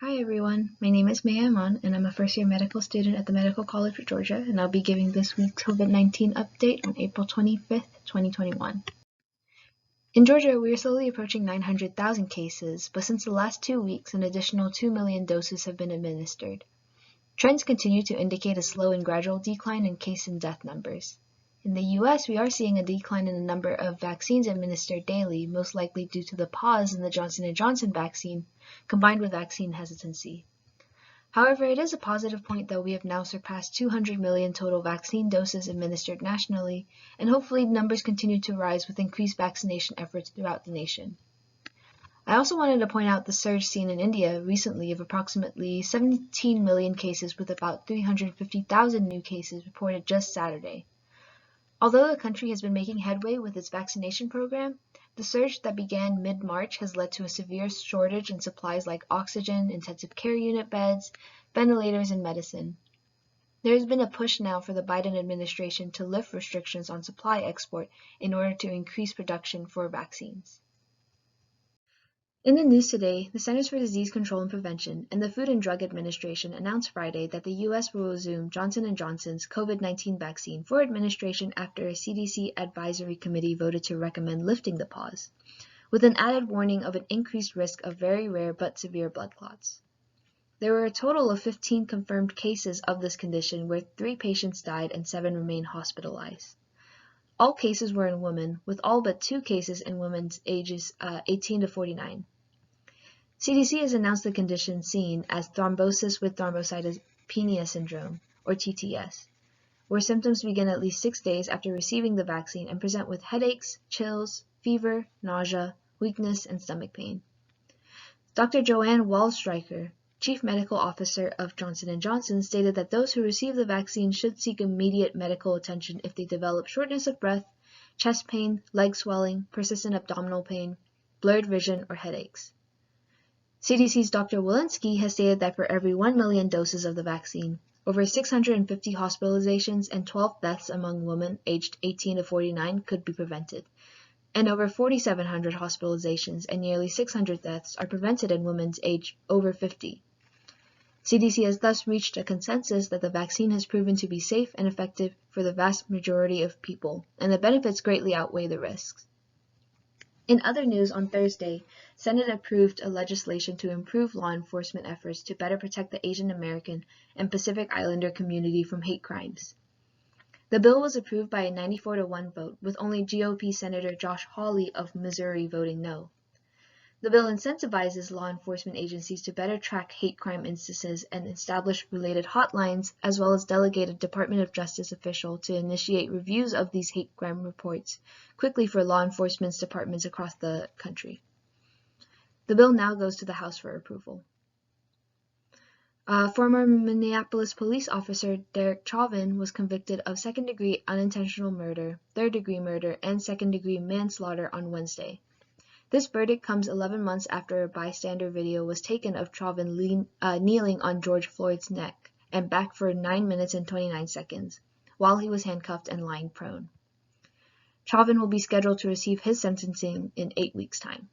Hi everyone, my name is Maya Aman and I'm a first-year medical student at the Medical College of Georgia, and I'll be giving this week's COVID-19 update on April 25th, 2021. In Georgia, we are slowly approaching 900,000 cases, but since the last 2 weeks, an additional 2 million doses have been administered. Trends continue to indicate a slow and gradual decline in case and death numbers. In the US, we are seeing a decline in the number of vaccines administered daily, most likely due to the pause in the Johnson & Johnson vaccine, combined with vaccine hesitancy. However, it is a positive point that we have now surpassed 200 million total vaccine doses administered nationally, and hopefully numbers continue to rise with increased vaccination efforts throughout the nation. I also wanted to point out the surge seen in India recently of approximately 17 million cases, with about 350,000 new cases reported just Saturday. Although the country has been making headway with its vaccination program, the surge that began mid-March has led to a severe shortage in supplies like oxygen, intensive care unit beds, ventilators, and medicine. There has been a push now for the Biden administration to lift restrictions on supply export in order to increase production for vaccines. In the news today, the Centers for Disease Control and Prevention and the Food and Drug Administration announced Friday that the U.S. will resume Johnson & Johnson's COVID-19 vaccine for administration after a CDC advisory committee voted to recommend lifting the pause, with an added warning of an increased risk of very rare but severe blood clots. There were a total of 15 confirmed cases of this condition, where 3 patients died and 7 remain hospitalized. All cases were in women, with all but 2 cases in women's ages 18 to 49. CDC has announced the condition seen as thrombosis with thrombocytopenia syndrome, or TTS, where symptoms begin at least 6 days after receiving the vaccine and present with headaches, chills, fever, nausea, weakness, and stomach pain. Dr. Joanne Waldstreicher, Chief Medical Officer of Johnson & Johnson, stated that those who receive the vaccine should seek immediate medical attention if they develop shortness of breath, chest pain, leg swelling, persistent abdominal pain, blurred vision, or headaches. CDC's Dr. Walensky has stated that for every 1 million doses of the vaccine, over 650 hospitalizations and 12 deaths among women aged 18 to 49 could be prevented, and over 4,700 hospitalizations and nearly 600 deaths are prevented in women aged over 50. CDC has thus reached a consensus that the vaccine has proven to be safe and effective for the vast majority of people, and the benefits greatly outweigh the risks. In other news, on Thursday, Senate approved a legislation to improve law enforcement efforts to better protect the Asian American and Pacific Islander community from hate crimes. The bill was approved by a 94-1 vote, with only GOP Senator Josh Hawley of Missouri voting no. The bill incentivizes law enforcement agencies to better track hate crime instances and establish related hotlines, as well as delegate a Department of Justice official to initiate reviews of these hate crime reports quickly for law enforcement departments across the country. The bill now goes to the House for approval. Former Minneapolis police officer Derek Chauvin was convicted of second-degree unintentional murder, third-degree murder, and second-degree manslaughter on Wednesday. This verdict comes 11 months after a bystander video was taken of Chauvin kneeling on George Floyd's neck and back for 9 minutes and 29 seconds, while he was handcuffed and lying prone. Chauvin will be scheduled to receive his sentencing in 8 weeks' time.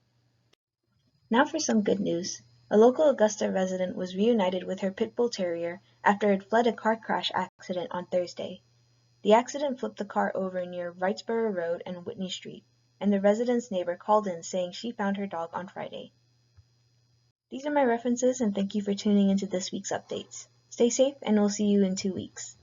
Now for some good news. A local Augusta resident was reunited with her pit bull terrier after it fled a car crash accident on Thursday. The accident flipped the car over near Wrightsboro Road and Whitney Street, and the resident's neighbor called in saying she found her dog on Friday. These are my references, and thank you for tuning into this week's updates. Stay safe, and we'll see you in 2 weeks.